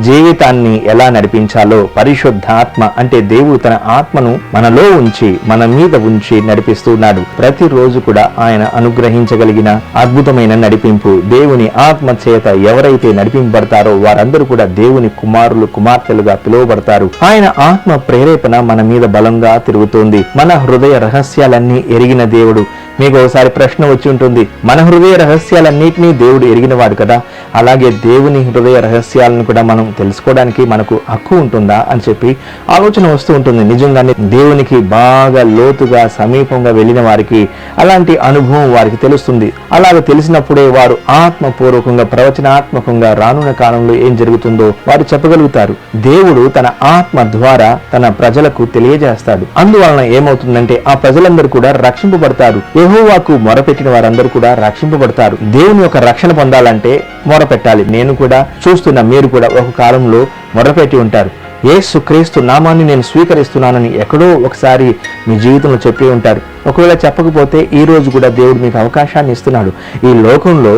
జీవితాన్ని ఎలా నడిపించాలో పరిశుద్ధాత్మ అంటే దేవుడు తన ఆత్మను మనలో ఉంచి మన మీద ఉంచి నడిపిస్తున్నాడు. ప్రతిరోజు కూడా ఆయన అనుగ్రహించగలిగిన అద్భుతమైన నడిపింపు దేవుని ఆత్మ చేత ఎవరైతే నడిపింపబడతారో వారందరూ కూడా దేవుని కుమారులు కుమార్తెలుగా పిలువబడతారు. ఆయన ఆత్మ ప్రేరేపణ మన మీద బలంగా తిరుగుతుంది. మన హృదయ రహస్యాలన్నీ ఎరిగిన దేవుడు. మీకు ఒకసారి ప్రశ్న వచ్చి ఉంటుంది, మన హృదయ రహస్యాలన్నిటినీ దేవుడు ఎరిగినవాడు కదా, అలాగే దేవుని హృదయ రహస్యాలను కూడా మనం తెలుసుకోవడానికి మనకు హక్కు ఉంటుందా అని చెప్పి ఆలోచన వస్తూ ఉంటుంది. నిజంగానే దేవునికి బాగా లోతుగా సమీపంగా వెళ్ళిన వారికి అలాంటి అనుభవం వారికి తెలుస్తుంది. అలాగే తెలిసినప్పుడే వారు ఆత్మపూర్వకంగా ప్రవచనాత్మకంగా రానున్న కాలంలో ఏం జరుగుతుందో వారు చెప్పగలుగుతారు. దేవుడు తన ఆత్మ ద్వారా తన ప్రజలకు తెలియజేస్తాడు. అందువలన ఏమవుతుందంటే ఆ ప్రజలందరూ కూడా రక్షింపబడతారు. యెహోవాకు మొరపెట్టిన వారందరూ కూడా రక్షింపబడతారు. దేవుని యొక్క రక్షణ పొందాలంటే మొరపెట్టాలి. నేను కూడా చూస్తున్నా, మీరు కూడా ఒక కాలంలో మొరపెట్టి ఉంటారు. యేసుక్రీస్తు నామాన్ని నేను స్వీకరిస్తున్నానని ఎక్కడో ఒకసారి మీ జీవితంలో చెప్పి ఉంటారు. ఒకవేళ చెప్పకపోతే ఈ రోజు కూడా దేవుడు మీకు అవకాశాన్ని ఇస్తున్నాడు. ఈ లోకంలో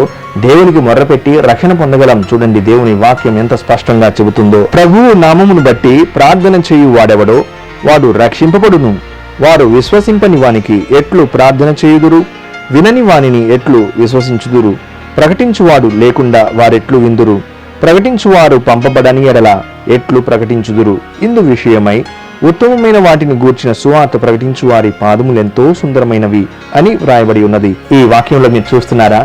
దేవునికి మొర్రపెట్టి రక్షణ పొందగలం. చూడండి దేవుని వాక్యం ఎంత స్పష్టంగా చెబుతుందో. ప్రభువు నామమును బట్టి ప్రార్థన చేయు వాడెవడో వాడు రక్షింపబడును. వారు విశ్వసింపని వానికి ఎట్లు ప్రార్థన చేయుదురు? వినని వానిని ఎట్లు విశ్వసించుదురు? ప్రకటించువాడు లేకుండా వారెట్లు విందురు? ప్రకటించువారు పంపబడని ఎడల ఎట్లు ప్రకటించుదురు? ఇందు విషయమై ఉత్తమమైన వాటిని గూర్చిన సువార్త ప్రకటించు వారి పాదములెంతో సుందరమైనవి అని వ్రాయబడి ఉన్నది. ఈ వాక్యంలో మీరు చూస్తున్నారా,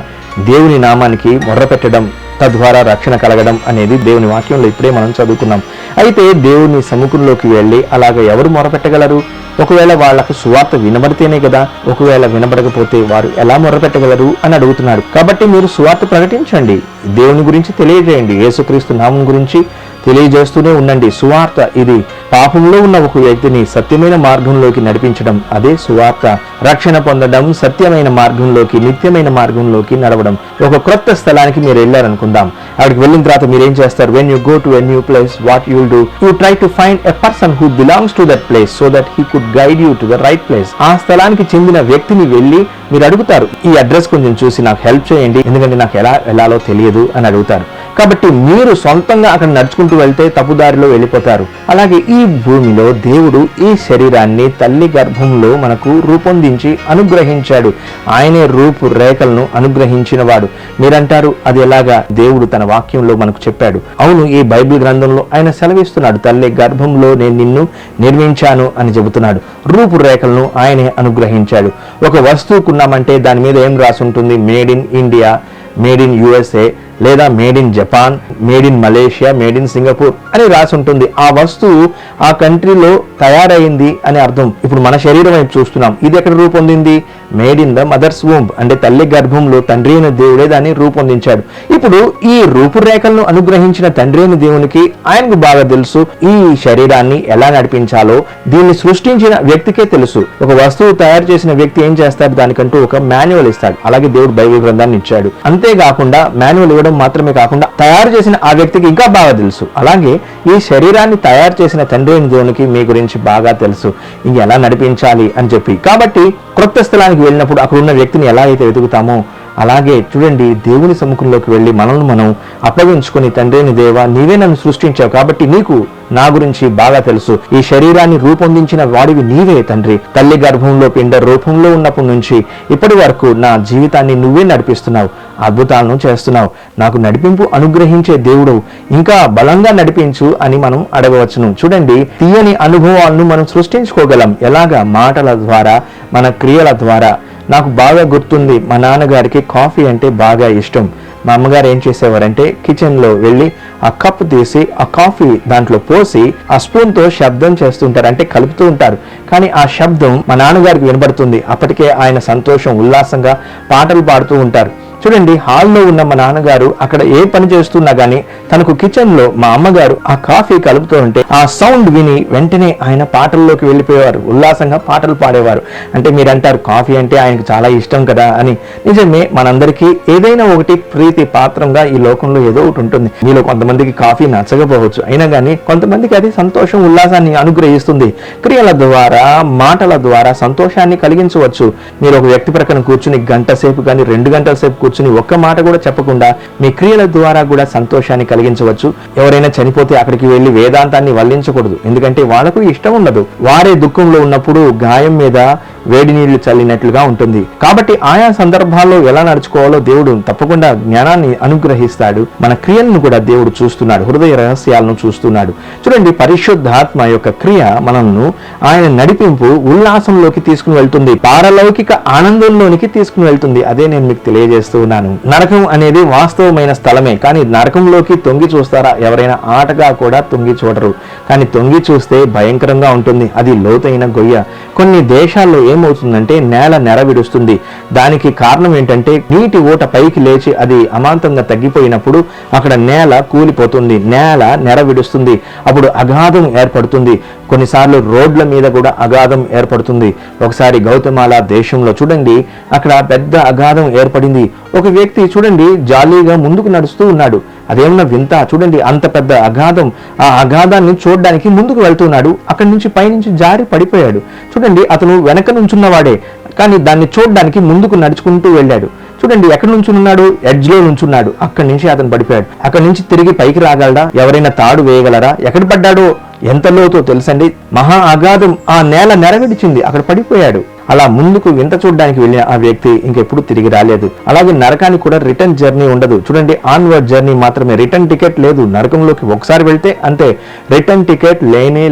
దేవుని నామానికి మొర్రపెట్టడం తద్వారా రక్షణ కలగడం అనేది దేవుని వాక్యంలో ఇప్పుడే మనం చదువుకున్నాం. అయితే దేవుని సముఖంలోకి వెళ్ళి అలాగ ఎవరు మొరపెట్టగలరు? ఒకవేళ వాళ్లకు సువార్త వినబడితేనే కదా. ఒకవేళ వినబడకపోతే వారు ఎలా మొరపెట్టగలరు అని అడుగుతున్నాడు. కాబట్టి మీరు సువార్త ప్రకటించండి, దేవుని గురించి తెలియజేయండి, యేసుక్రీస్తు నామం గురించి తెలియజేస్తూనే ఉండండి. సువార్త ఇది పాపంలో ఉన్న ఒక వ్యక్తిని సత్యమైన మార్గంలోకి నడిపించడం, అదే సువార్త. రక్షణ పొందడం, సత్యమైన మార్గంలోకి నిత్యమైన మార్గంలోకి నడవడం. ఒక క్రొత్త స్థలానికి మీరు వెళ్ళారనుకుందాం, అక్కడికి వెళ్ళిన తర్వాత మీరు ఏం చేస్తారు? When you go to a new place, what you will do? You try to find a person who belongs to that place so that he could guide you to the right place. ఆ స్థలానికి చెందిన వ్యక్తిని వెళ్ళి మీరు అడుగుతారు, ఈ address కొంచెం చూసి నాకు హెల్ప్ చేయండి, ఎందుకంటే నాకు ఎలా వెళ్ళాలో తెలియదు అని అడుగుతారు. కాబట్టి మీరు సొంతంగా అక్కడ నడుచుకుంటూ వెళ్తే తప్పుదారిలో వెళ్ళిపోతారు. అలాగే ఈ భూమిలో దేవుడు ఈ శరీరాన్ని తల్లి గర్భంలో మనకు రూపొందించి అనుగ్రహించాడు. ఆయనే రూపు రేఖలను అనుగ్రహించిన వాడు. మీరంటారు అది ఎలాగా? దేవుడు తన వాక్యంలో మనకు చెప్పాడు. అవును, ఈ బైబిల్ గ్రంథంలో ఆయన సెలవిస్తున్నాడు, తల్లి గర్భంలో నేను నిన్ను నిర్మించాను అని చెబుతున్నాడు. రూపురేఖలను ఆయనే అనుగ్రహించాడు. ఒక వస్తువుకున్నామంటే దాని మీద ఏం రాసి ఉంటుంది? Made in India, made in USA, లేదా made in Japan, made in Malaysia, made in Singapore అని రాసి ఉంటుంది. ఆ వస్తువు ఆ కంట్రీలో తయారైంది అని అర్థం. ఇప్పుడు మన శరీరం వైపు చూస్తున్నాం, ఇది ఎక్కడ రూపొందింది? Made in the mother's womb, అంటే తల్లి గర్భంలో తండ్రి అయిన దేవుడే దాన్ని రూపొందించాడు. ఇప్పుడు ఈ రూపురేఖలను అనుగ్రహించిన తండ్రి అయిన దేవునికి ఆయనకు బాగా తెలుసు ఈ శరీరాన్ని ఎలా నడిపించాలో. దీన్ని సృష్టించిన వ్యక్తికే తెలుసు. ఒక వస్తువు తయారు చేసిన వ్యక్తి ఏం చేస్తాడు? దానికంటూ ఒక మాన్యువల్ ఇస్తాడు. అలాగే దేవుడు బైబిల్ గ్రంథాన్ని ఇచ్చాడు. అంతేకాకుండా మాన్యువల్ ఇవ్వడం మాత్రమే కాకుండా తయారు చేసిన ఆ వ్యక్తికి ఇంకా బాగా తెలుసు. అలాగే ఈ శరీరాన్ని తయారు చేసిన తండ్రి అయిన దేవునికి మీ గురించి బాగా తెలుసు, ఇంక ఎలా నడిపించాలి అని చెప్పి. కాబట్టి క్రొత్త స్థలానికి వెళ్ళినప్పుడు అక్కడ ఉన్న వ్యక్తిని ఎలా అయితే వెతుకుతామో అలాగే చూడండి, దేవుని సముఖంలోకి వెళ్ళి మనల్ని మనం అప్పగించుకొని, తండ్రి అయిన దేవా నీవే నన్ను సృష్టించావు కాబట్టి నీకు నా గురించి బాగా తెలుసు. ఈ శరీరాన్ని రూపొందించిన వాడివి నీవే తండ్రి. తల్లి గర్భంలో పిండ రూపంలో ఉన్నప్పటి నుంచి ఇప్పటి వరకు నా జీవితాన్ని నువ్వే నడిపిస్తున్నావు, అద్భుతాలను చేస్తున్నావు. నాకు నడిపింపు అనుగ్రహించే దేవుడు, ఇంకా బలంగా నడిపించు అని మనం అడగవచ్చును. చూడండి, తీయని అనుభవాలను మనం సృష్టించుకోగలం. ఎలాగా? మాటల ద్వారా, మన క్రియల ద్వారా. నాకు బాగా గుర్తుంది, మా నాన్నగారికి కాఫీ అంటే బాగా ఇష్టం. మా అమ్మగారు ఏం చేసేవారంటే కిచెన్లో వెళ్ళి ఆ కప్ తీసి ఆ కాఫీ దాంట్లో పోసి ఆ స్పూన్తో శబ్దం చేస్తుంటారు, అంటే కలుపుతూ ఉంటారు. కానీ ఆ శబ్దం మా నాన్నగారికి వినబడుతుంది. అప్పటికే ఆయన సంతోషం, ఉల్లాసంగా పాటలు పాడుతూ ఉంటారు. చూడండి, హాల్లో ఉన్న మా నాన్నగారు అక్కడ ఏ పని చేస్తున్నా గానీ తనకు కిచెన్ లో మా అమ్మగారు ఆ కాఫీ కలుపుతూ ఉంటే ఆ సౌండ్ విని వెంటనే ఆయన పాటల్లోకి వెళ్ళిపోయేవారు, ఉల్లాసంగా పాటలు పాడేవారు. అంటే మీరంటారు కాఫీ అంటే ఆయనకు చాలా ఇష్టం కదా అని. నిజమే, మనందరికీ ఏదైనా ఒకటి ప్రీతి పాత్రంగా ఈ లోకంలో ఏదో ఒకటి ఉంటుంది. మీలో కొంతమందికి కాఫీ నచ్చకపోవచ్చు, అయినా కానీ కొంతమందికి అది సంతోషం, ఉల్లాసాన్ని అనుగ్రహిస్తుంది. క్రియల ద్వారా, మాటల ద్వారా సంతోషాన్ని కలిగించవచ్చు. మీరు ఒక వ్యక్తి ప్రక్కన కూర్చుని గంట సేపు కానీ 2 గంటల సేపు కూర్చుని ఒక్క మాట కూడా చెప్పకుండా మీ క్రియల ద్వారా కూడా సంతోషాన్ని కలిగించవచ్చు. ఎవరైనా చనిపోతే అక్కడికి వెళ్లి వేదాంతాన్ని వల్లించకూడదు, ఎందుకంటే వాళ్ళకు ఇష్టం ఉండదు. వారే దుఃఖంలో ఉన్నప్పుడు గాయం మీద వేడి నీళ్లు చల్లినట్లుగా ఉంటుంది. కాబట్టి ఆయా సందర్భాల్లో ఎలా నడుచుకోవాలో దేవుడు తప్పకుండా జ్ఞానాన్ని అనుగ్రహిస్తాడు. మన క్రియలను కూడా దేవుడు చూస్తున్నాడు, హృదయ రహస్యాలను చూస్తున్నాడు. చూడండి, పరిశుద్ధాత్మ యొక్క క్రియ మనల్ని ఆయన నడిపింపు ఉల్లాసంలోకి తీసుకుని వెళ్తుంది, పారలౌకిక ఆనందంలోనికి తీసుకుని వెళ్తుంది. అదే నేను మీకు తెలియజేస్తూ ఉన్నాను. నరకం అనేది వాస్తవమైన స్థలమే, కానీ నరకంలోకి తొంగి చూస్తారా? ఎవరైనా ఆటగా కూడా తొంగి చూడరు, కానీ తొంగి చూస్తే భయంకరంగా ఉంటుంది. అది లోతైన గొయ్య. కొన్ని దేశాల్లో ఏమవుతుందంటే నేల నెరవిడుస్తుంది. దానికి కారణం ఏంటంటే నీటి ఊట పైకి లేచి అది అమాంతంగా తగ్గిపోయినప్పుడు అక్కడ నేల కూలిపోతుంది, నేల నెరవిడుస్తుంది, అప్పుడు అగాధం ఏర్పడుతుంది. కొన్నిసార్లు రోడ్ల మీద కూడా అగాధం ఏర్పడుతుంది. ఒకసారి గౌతమాల దేశంలో చూడండి, అక్కడ పెద్ద అగాధం ఏర్పడింది. ఒక వ్యక్తి చూడండి జాలీగా ముందుకు నడుస్తూ ఉన్నాడు. అదేమన్నా వింత చూడండి, అంత పెద్ద అగాధం, ఆ అగాధాన్ని చూడడానికి ముందుకు వెళ్తున్నాడు. అక్కడి నుంచి పైనుంచి జారి పడిపోయాడు. చూడండి, అతను వెనక నుంచున్నవాడే, కానీ దాన్ని చూడడానికి ముందుకు నడుచుకుంటూ వెళ్ళాడు. చూడండి, ఎక్కడి నుంచి ఉన్నాడు? ఎడ్జ్ లో నుంచున్నాడు. అక్కడి నుంచి అతను పడిపోయాడు. అక్కడి నుంచి తిరిగి పైకి రాగలడా? ఎవరైనా తాడు వేయగలరా? ఎక్కడ పడ్డాడో, ఎంత లోతో తెలుసండి. మహా అగాధం, ఆ నేల నెరవేర్చింది, అక్కడ పడిపోయాడు. అలా ముందుకు వింత చూడడానికి వెళ్ళిన ఆ వ్యక్తి ఇంకెప్పుడు తిరిగి రాలేదు. అలాగే నరకానికి కూడా రిటర్న్ జర్నీ ఉండదు. చూడండి, ఆన్వర్డ్ జర్నీ మాత్రమే, రిటర్న్ టికెట్ లేదు. నరకంలోకి ఒకసారి వెళ్తే అంతే, రిటర్న్ టికెట్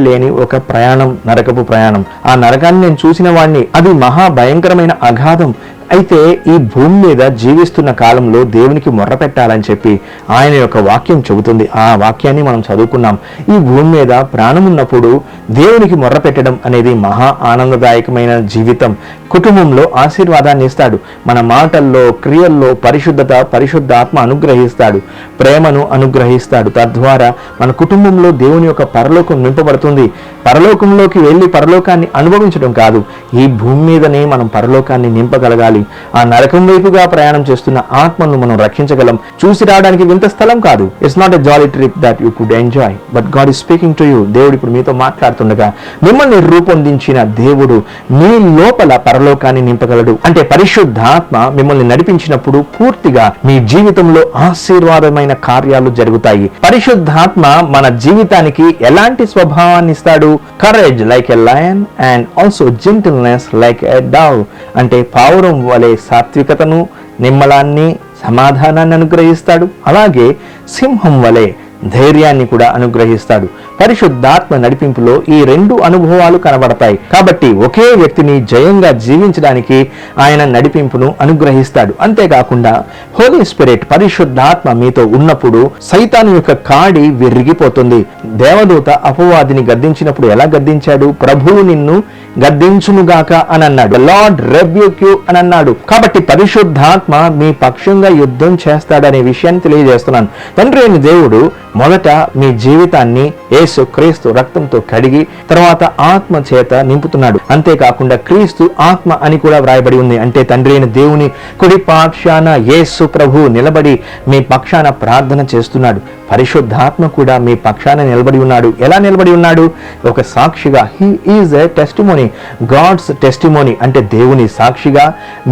లేని ఒక ప్రయాణం, నరకపు ప్రయాణం. ఆ నరకాన్ని నేను చూసిన వాడిని, అది మహా భయంకరమైన అగాధం. అయితే ఈ భూమి మీద జీవిస్తున్న కాలంలో దేవునికి మొర్ర పెట్టాలని చెప్పి ఆయన యొక్క వాక్యం చెబుతుంది. ఆ వాక్యాన్ని మనం చదువుకున్నాం. ఈ భూమి మీద ప్రాణం ఉన్నప్పుడు దేవునికి మొర్ర పెట్టడం అనేది మహా ఆనందదాయకమైన జీవితం. కుటుంబంలో ఆశీర్వాదాన్ని ఇస్తాడు. మన మాటల్లో, క్రియల్లో పరిశుద్ధత, పరిశుద్ధాత్మ అనుగ్రహిస్తాడు, ప్రేమను అనుగ్రహిస్తాడు. తద్వారా మన కుటుంబంలో దేవుని యొక్క పరలోకం నింపబడుతుంది. పరలోకంలోకి వెళ్ళి పరలోకాన్ని అనుభవించడం కాదు, ఈ భూమి మీదనే మనం పరలోకాన్ని నింపగలగాలి. ఆ నరకం వైపుగా ప్రయాణం చేస్తున్న ఆత్మను మనం రక్షించగలం. చూసి రావడానికి వింత స్థలం కాదు. It's not a jolly trip that you could enjoy, but God is speaking to you. దేవుడు ఇప్పుడు మీతో మాట్లాడుతుండగా, మిమ్మల్ని రూపొందించిన దేవుడు మీ లోపల పరలోకాన్ని నింపగలడు. అంటే పరిశుద్ధాత్మ మిమ్మల్ని నడిపించినప్పుడు పూర్తిగా మీ జీవితంలో ఆశీర్వాదమైన కార్యాలు జరుగుతాయి. పరిశుద్ధాత్మ మన జీవితానికి ఎలాంటి స్వభావాన్ని ఇస్తాడు? Courage like a lion and also gentleness like a Dove. అంటే పావురం వలె సాత్వికతను, నిమ్మలాన్ని, సమాధానాన్ని అనుగ్రహిస్తాడు. అలాగే సింహం వలె ధైర్యాన్ని కూడా అనుగ్రహిస్తాడు. పరిశుద్ధాత్మ నడిపింపులో ఈ రెండు అనుభవాలు కనబడతాయి. కాబట్టి ఒకే వ్యక్తిని జయంగా జీవించడానికి ఆయన నడిపింపును అనుగ్రహిస్తాడు. అంతేకాకుండా హోలీ స్పిరిట్, పరిశుద్ధాత్మ మీతో ఉన్నప్పుడు సైతాను యొక్క కాడి విరిగిపోతుంది. దేవదూత అపవాదిని గద్దించినప్పుడు ఎలా గద్దించాడు? ప్రభువు నిన్ను గద్దించునుగాక అని అన్నాడు. లార్డ్ రెబ్యూక్ యు అని అన్నాడు. కాబట్టి పరిశుద్ధాత్మ మీ పక్షంగా యుద్ధం చేస్తాడనే విషయాన్ని తెలియజేస్తున్నాను. తండ్రి అయిన దేవుడు మొదట మీ జీవితాన్ని యేసు క్రీస్తు రక్తంతో కడిగి తర్వాత ఆత్మ చేత నింపుతున్నాడు. అంతేకాకుండా క్రీస్తు ఆత్మ అని కూడా వ్రాయబడి ఉంది. అంటే తండ్రి అయిన దేవుని కుడి పక్షాన యేసు ప్రభు నిలబడి మీ పక్షాన ప్రార్థన చేస్తున్నాడు. పరిశుద్ధాత్మ కూడా మీ పక్షాన నిలబడి ఉన్నాడు. ఎలా నిలబడి ఉన్నాడు? ఒక సాక్షిగా. He is a testimony, God's testimony. అంటే దేవుని సాక్షిగా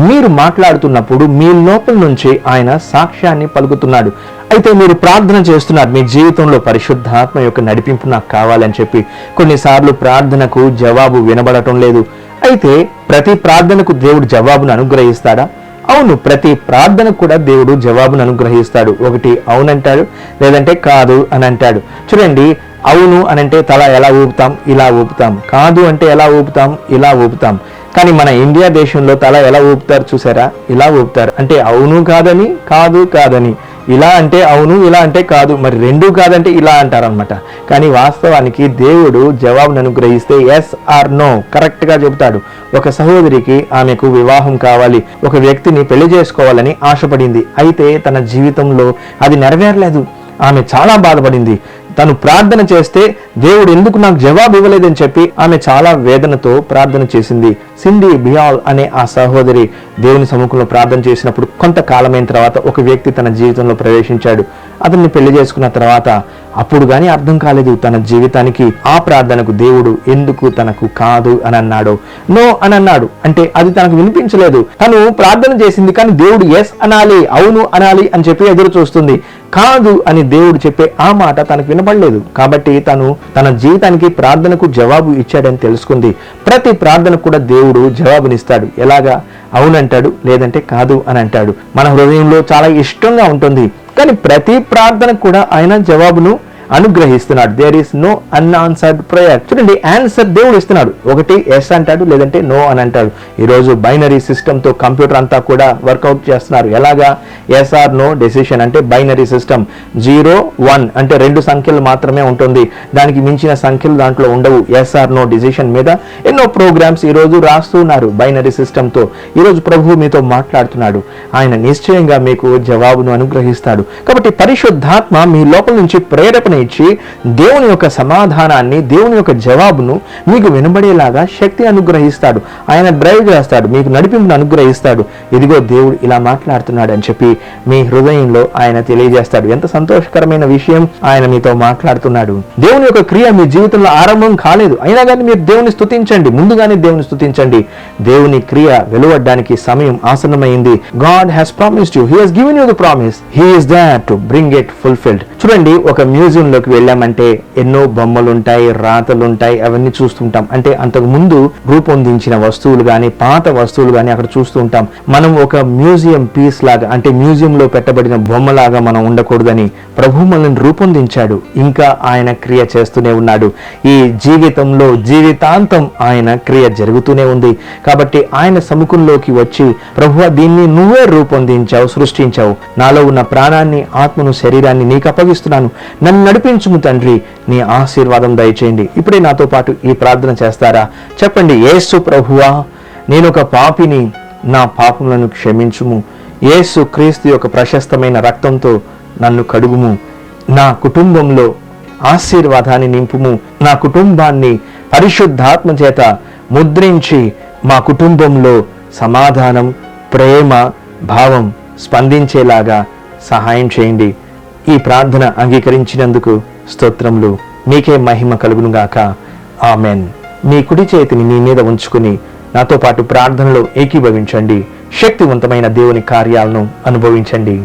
మీరు మాట్లాడుతున్నప్పుడు మీ లోపల నుంచి ఆయన సాక్ష్యాన్ని పలుకుతున్నాడు. అయితే మీరు ప్రార్థన చేస్తున్నారు, మీ జీవితంలో పరిశుద్ధాత్మ యొక్క నడిపింపు నాకు కావాలని చెప్పి. కొన్నిసార్లు ప్రార్థనకు జవాబు వినబడటం లేదు. అయితే ప్రతి ప్రార్థనకు దేవుడు జవాబును అనుగ్రహిస్తాడా? అవును, ప్రతి ప్రార్థనకు కూడా దేవుడు జవాబును అనుగ్రహిస్తాడు. ఒకటి అవునంటాడు, లేదంటే కాదు అని అంటాడు. చూడండి, అవును అనంటే తల ఎలా ఊపుతాం? ఇలా ఊపుతాం. కాదు అంటే ఎలా ఊపుతాం? ఇలా ఊపుతాం. కానీ మన ఇండియా దేశంలో తల ఎలా ఊపుతారు చూసారా? ఇలా ఊపుతారు. అంటే అవును కాదని, కాదు కాదని. ఇలా అంటే అవును, ఇలా అంటే కాదు, మరి రెండూ కాదంటే ఇలా అంటారనమాట. కానీ వాస్తవానికి దేవుడు జవాబును అనుగ్రహిస్తే ఎస్ ఆర్ నో కరెక్ట్ గా చెబుతాడు. ఒక సహోదరికి ఆమెకు వివాహం కావాలి, ఒక వ్యక్తిని పెళ్లి చేసుకోవాలని ఆశపడింది. అయితే తన జీవితంలో అది నెరవేరలేదు. ఆమె చాలా బాధపడింది. తను ప్రార్థన చేస్తే దేవుడు ఎందుకు నాకు జవాబు ఇవ్వలేదని చెప్పి ఆమె చాలా వేదనతో ప్రార్థన చేసింది. సిండి బియాల్ అనే ఆ సహోదరి దేవుని సముఖంలో ప్రార్థన చేసినప్పుడు కొంతకాలమైన తర్వాత ఒక వ్యక్తి తన జీవితంలో ప్రవేశించాడు. అతన్ని పెళ్లి చేసుకున్న తర్వాత అప్పుడు గాని అర్థం కాలేదు తన జీవితానికి ఆ ప్రార్థనకు దేవుడు ఎందుకు తనకు కాదు అని అన్నాడు, నో అని అన్నాడు. అంటే అది తనకు వినిపించలేదు. తను ప్రార్థన చేసింది కానీ దేవుడు ఎస్ అనాలి, అవును అనాలి అని చెప్పి ఎదురు చూస్తుంది. కాదు అని దేవుడు చెప్పే ఆ మాట తనకు వినపడలేదు. కాబట్టి తను తన జీవితానికి ప్రార్థనకు జవాబు ఇచ్చాడని తెలుసుకుంది. ప్రతి ప్రార్థనకు కూడా దేవుడు జవాబునిస్తాడు. ఎలాగా? అవునంటాడు, లేదంటే కాదు అని అంటాడు. మన హృదయంలో చాలా ఇష్టంగా ఉంటుంది, కానీ ప్రతి ప్రార్థనకు కూడా ఆయన జవాబును అనుగ్రహిస్తున్నాడు. There is no unanswered prayer. చూడండి, ఆన్సర్ దేవుడు ఇస్తున్నాడు. ఒకటి ఎస్ అంటాడు, లేదంటే నో అని అంటాడు. ఈరోజు బైనరీ సిస్టమ్ తో కంప్యూటర్ అంతా కూడా వర్కౌట్ చేస్తున్నారు. ఎలాగా? ఎస్ ఆర్ నో డెసిషన్ అంటే బైనరీ సిస్టమ్. 0, 1 అంటే 2 సంఖ్యలు మాత్రమే ఉంటుంది, దానికి మించిన సంఖ్యలు దాంట్లో ఉండవు. ఎస్ ఆర్ నో డెసిషన్ మీద ఎన్నో ప్రోగ్రామ్స్ ఈ రోజు రాస్తున్నారు బైనరీ సిస్టమ్ తో. ఈ రోజు ప్రభువు మీతో మాట్లాడుతున్నాడు. ఆయన నిశ్చయంగా మీకు జవాబును అనుగ్రహిస్తాడు. కాబట్టి పరిశుద్ధాత్మ మీ లోపల నుంచి ప్రేరేపణ ఇచ్చి దేవుని యొక్క సమాధానాన్ని, దేవుని యొక్క జవాబును మీకు వినబడేలాగా శక్తి అనుగ్రహిస్తాడు. ఆయన డ్రైవ్ చేస్తాడు, మీకు నడిపింపును అనుగ్రహిస్తాడు. ఇదిగో దేవుడు ఇలా మాట్లాడుతున్నాడు అని చెప్పి మీ హృదయంలో ఆయన తెలియజేస్తాడు. ఎంత సంతోషకరమైన విషయం! ఆయన మీతో మాట్లాడుతున్నాడు. దేవుని యొక్క క్రియ మీ జీవితంలో ఆరంభం కాలేదు, అయినా కానీ మీరు దేవుని స్తుతించండి. ముందుగానే దేవుని స్తుతించండి. దేవుని క్రియ వెలువడడానికి సమయం ఆసన్నమైంది. God has promised you, he has given you the promise, he is there to bring it fulfilled. చూడండి, ఒక మ్యూజియం లోకి వెళ్ళామంటే ఎన్నో బొమ్మలుంటాయి, రాతలుంటాయి, అవన్నీ చూస్తుంటాం. అంటే అంతకు ముందు రూపొందించిన వస్తువులు గాని, పాత వస్తువులు గాని అక్కడ చూస్తూ ఉంటాం. మనం ఒక మ్యూజియం పీస్ లాగా, అంటే మ్యూజియం లో పెట్టబడిన బొమ్మలాగా మనం ఉండకూడదని ప్రభు మనల్ని రూపొందించాడు. ఇంకా ఆయన క్రియ చేస్తూనే ఉన్నాడు. ఈ జీవితంలో జీవితాంతం ఆయన క్రియ జరుగుతూనే ఉంది. కాబట్టి ఆయన సముఖంలోకి వచ్చి, ప్రభువా దీన్ని నువ్వే రూపొందించావు, సృష్టించావు, నాలో ఉన్న ప్రాణాన్ని, ఆత్మను, శరీరాన్ని నీకు అప్పగిస్తున్నాను, నన్ను నడిపించుము తండ్రి, నీ ఆశీర్వాదం దయచేయండి. ఇప్పుడే నాతో పాటు ఈ ప్రార్థన చేస్తారా? చెప్పండి, యేసు ప్రభువా, నేను ఒక పాపిని, నా పాపములను క్షమించుము. యేసు క్రీస్తు యొక్క ప్రశస్తమైన రక్తంతో నన్ను కడుగుము. నా కుటుంబంలో ఆశీర్వాదాన్ని నింపుము. నా కుటుంబాన్ని పరిశుద్ధాత్మ చేత ముద్రించి మా కుటుంబంలో సమాధానం, ప్రేమ, భావం స్పందించేలాగా సహాయం చేయండి. ఈ ప్రార్థన అంగీకరించినందుకు స్తోత్రములు. మీకే మహిమ కలుగును గాక. ఆమెన్. మీ కుడి చేతిని మీ మీద ఉంచుకుని నాతో పాటు ప్రార్థనలో ఏకీభవించండి. శక్తివంతమైన దేవుని కార్యాలను అనుభవించండి.